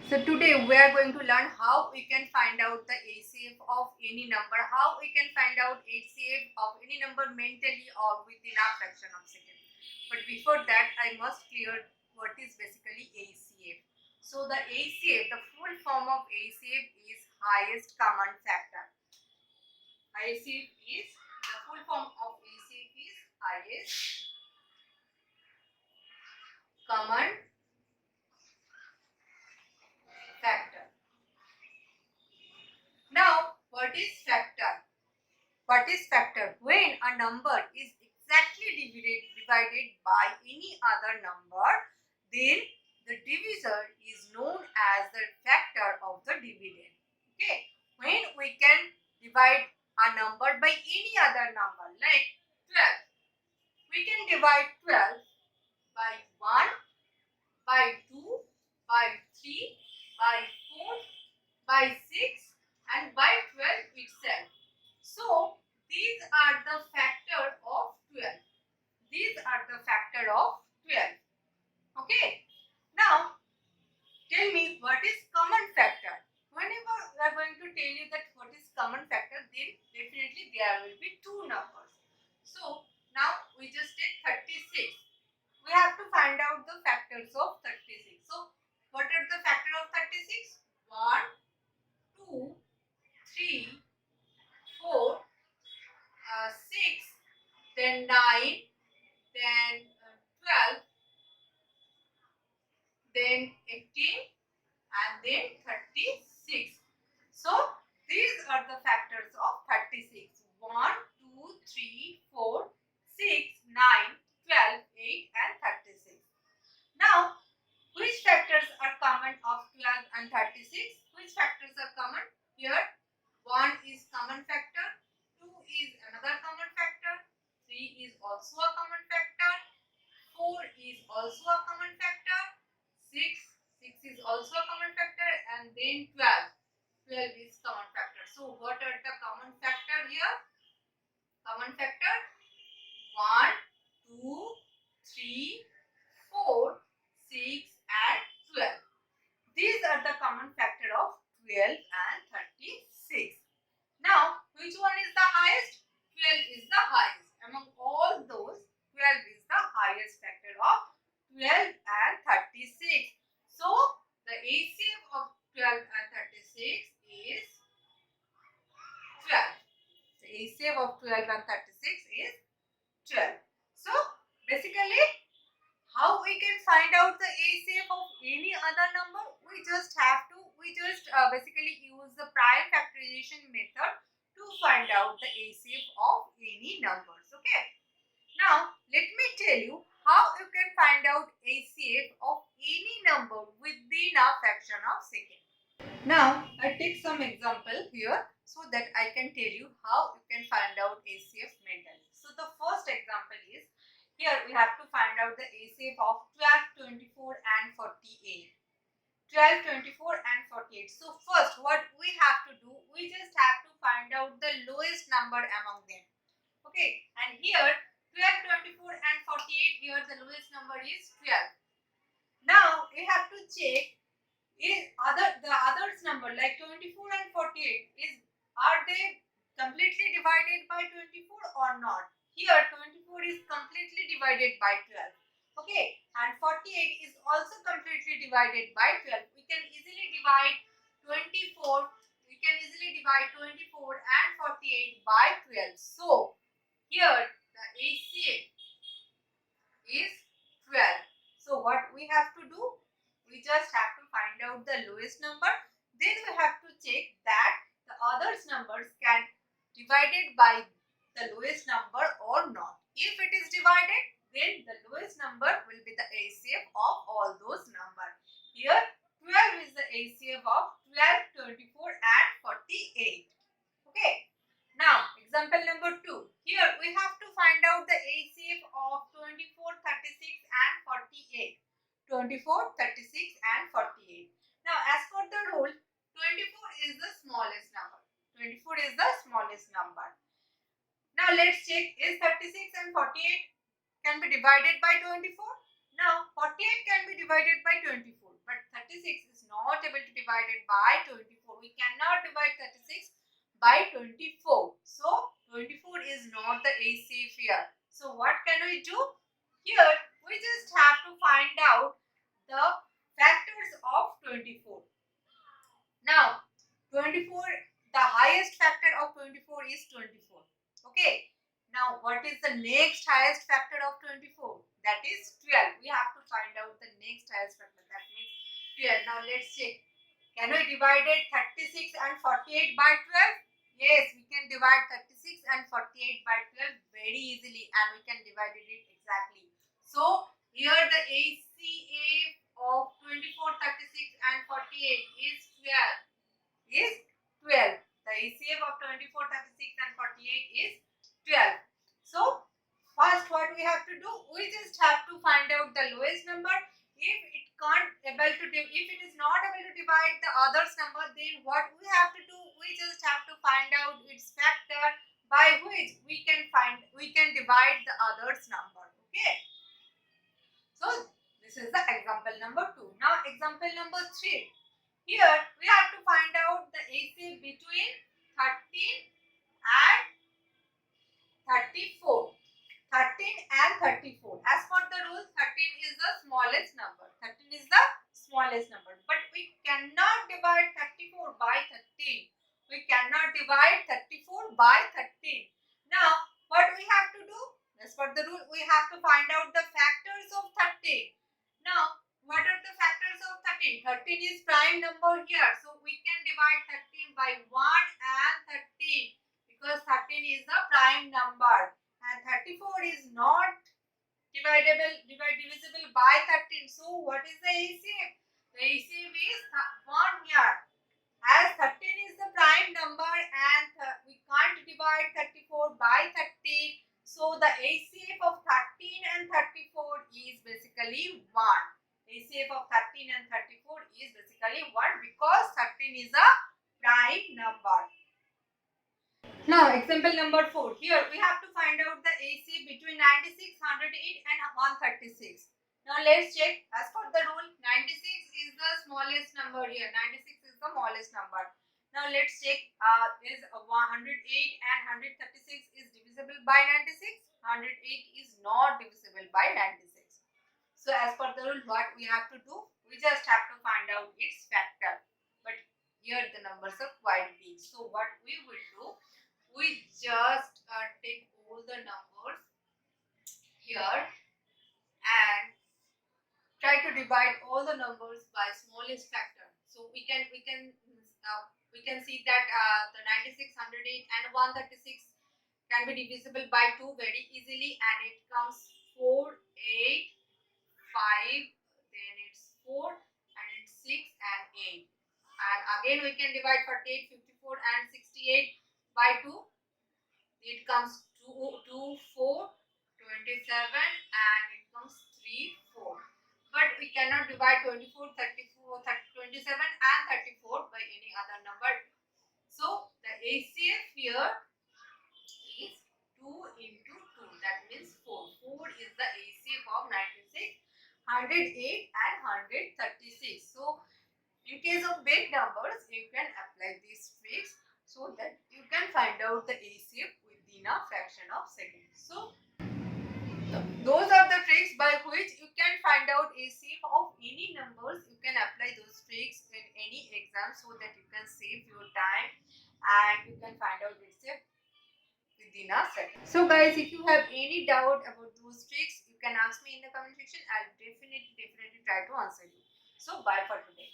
So today we are going to learn how we can find out the HCF of any number, how we can find out HCF of any number mentally or within a fraction of second. But before that, I must clear what is basically HCF. So the HCF, the full form of HCF is highest common factor. HCF is, the full form of HCF is highest common factor. Now, what is factor? What is factor? When a number is exactly divided by any other number, then the divisor is known as the factor of the dividend. Okay. When we can divide a number by any other number like 12, we can divide 12 by 1, by 2, by 3, by 4, by 6 and by 12 itself. So, these are the factor of 12. These are the factor of 12. Okay. Now, tell me what is common factor. Whenever we are going to tell you that what is common factor, then definitely there will be two numbers. So, now we just take 36. We have to find out the factors of 36. So, what are the factor of 36? 1, 2, 3, 4, 6, then 9, then 12, then 18 and then 36. So these are the factors of 36. 1, 2, 3, 4, 6, 9, 12, 8 and 36. Now which factors are common of 12 and 36? Which factors are common? Here 1 is common factor, 2 is another common factor, 3 is also a common factor, 4 is also a common factor, 6 is also a common factor, and then 12 is common factor. So what are the common factor here? Common factor 1, 2, 3, 4, 6 and 12. These are the common factor of 12 and 36. Now, which one is the highest? 12 is the highest. Among all those, 12 is the highest factor of 12 and 36. So, the HCF of 12 and 36 is 12. The HCF of 12 and 36 is 12. So, basically, how we can find out the HCF of any other number? We just basically use the prime factorization method to find out the HCF of any numbers. Okay. Now, let me tell you how you can find out HCF of any number within a fraction of second. Now, I take some example here so that I can tell you how you can find out HCF mentally. So, the first example is, here we have to find out the HCF of 12, 24 and 48. 12, 24 and 48. So, first what we have to do, we just have to find out the lowest number among them. Okay, and here 12, 24 and 48, here the lowest number is 12. Now, we have to check the others number like 24 and 48 are they completely divided by 24 or not? Here 24 is completely divided by 12. Okay, and 48 is also completely divided by 12. We can easily divide 24. We can easily divide 24 and 48 by 12. So here the HCF is 12. So what we have to do? We just have to find out the lowest number. Then we have to check that the others numbers can divided by the lowest number or not. If it is divided, then the lowest number will be the HCF of all those numbers. Here 12 is the HCF of 12, 24 and 48. Okay. Now example number 2. Here we have to find out the HCF of 24, 36 and 48. 24, 36 and 48. Now as per the rule, 24 is the smallest number. 24 is the smallest number. Now let's check, is 36 and 48 can be divided by 24? Now 48 can be divided by 24, but 36 is not able to divide it by 24. We cannot divide 36 by 24. So 24 is not the HCF here. So what can we do? Here we just have to find out the factors of 24. Now 24, the highest factor of 24 is 24. Okay. Now what is the next highest factor of 24? That is 12. We have to find out the next highest factor. That means 12. Now let's check. Can we divide it 36 and 48 by 12? Yes, we can divide 36 and 48 by 12 very easily, and we can divide it exactly. So here the HCF of 24, 36 and 48 is 12. The HCF of 24, 36 and 48 is 12. So first what we have to do, we just have to find out the lowest number. If it is not able to divide the others number, then what we have to do, we just have to find out its factor by which we can divide the others number. Okay. So this is the example number 2. Now example number 3. Here we have to find out the HCF between 13 and 34. 13 and 34. As per the rule, 13 is the smallest number. 13 is the smallest number. But we cannot divide 34 by 13. We cannot divide 34 by 13. Now, what we have to do? As per the rule, we have to find out the factors of 13. Now, what are the factors of 13? 13 is prime number here. So, we can divide 13 by 1 and 13 because 13 is the prime number. And 34 is not divisible by 13. So, what is the HCF? The HCF is 1 here. As 13 is the prime number and we can't divide 34 by 13. So, the HCF of 13 and 34 is basically 1. HCF of 13 and 34 is basically 1 because 13 is a prime number. Now, example number 4. Here, we have to find out the HCF between 96, 108 and 136. Now, let's check. As per the rule, 96 is the smallest number here. 96 is the smallest number. Now, let's check. Is 108 and 136 is divisible by 96. 108 is not divisible by 96. So, as per the rule, what we have to do? We just have to find out its factor. But here, the numbers are quite big. So, what we will do? We just take all the numbers here and try to divide all the numbers by smallest factor. So we can see that the 96, 108 and 136 can be divisible by 2 very easily, and it comes 4, 8, 5, then it's 4 and it's 6 and 8. And again we can divide 48, 54 and 68 by 2. It comes 2, 4, 27 and it comes 3, 4. But we cannot divide 24, 34, 27 and 34 by any other number. So the HCF here is 2 into 2. That means 4. 4 is the HCF of 96, 108 and 136. So in case of big numbers, you can apply these tricks so that you can find out the HCF within a fraction of second. So those are the tricks by which you can find out HCF of any numbers. You can apply those tricks in any exam so that you can save your time and you can find out HCF within a second. So guys, if you have any doubt about those tricks, you can ask me in the comment section. I'll definitely try to answer you. So bye for today.